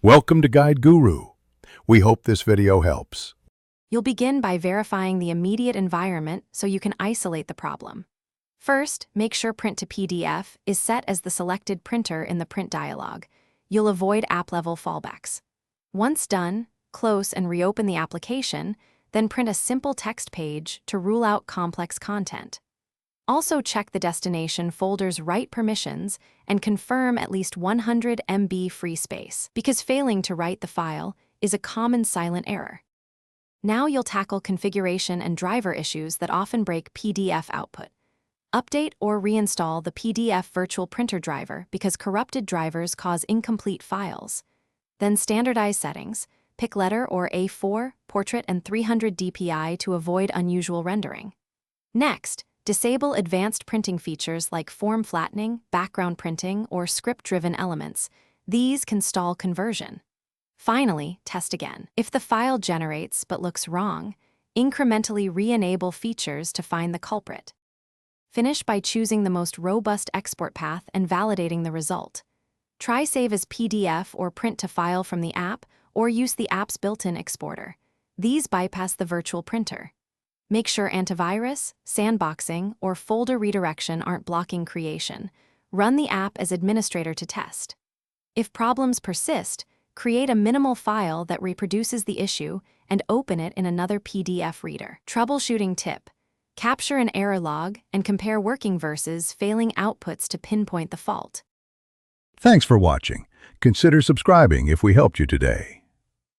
Welcome to Guide Guru. We hope this video helps. You'll begin by verifying the immediate environment so you can isolate the problem. First, make sure Print to PDF is set as the selected printer in the print dialog. You'll avoid app-level fallbacks. Once done, close and reopen the application, then print a simple text page to rule out complex content. Also check the destination folder's write permissions and confirm at least 100 MB free space, because failing to write the file is a common silent error. Now you'll tackle configuration and driver issues that often break PDF output. Update or reinstall the PDF virtual printer driver because corrupted drivers cause incomplete files. Then standardize settings, pick letter or A4, portrait and 300 dpi to avoid unusual rendering. Next, disable advanced printing features like form flattening, background printing, or script-driven elements. These can stall conversion. Finally, test again. If the file generates but looks wrong, incrementally re-enable features to find the culprit. Finish by choosing the most robust export path and validating the result. Try save as PDF or print to file from the app, or use the app's built-in exporter. These bypass the virtual printer. Make sure antivirus, sandboxing, or folder redirection aren't blocking creation. Run the app as administrator to test. If problems persist, create a minimal file that reproduces the issue and open it in another PDF reader. Troubleshooting tip: capture an error log and compare working versus failing outputs to pinpoint the fault. Thanks for watching. Consider subscribing if we helped you today.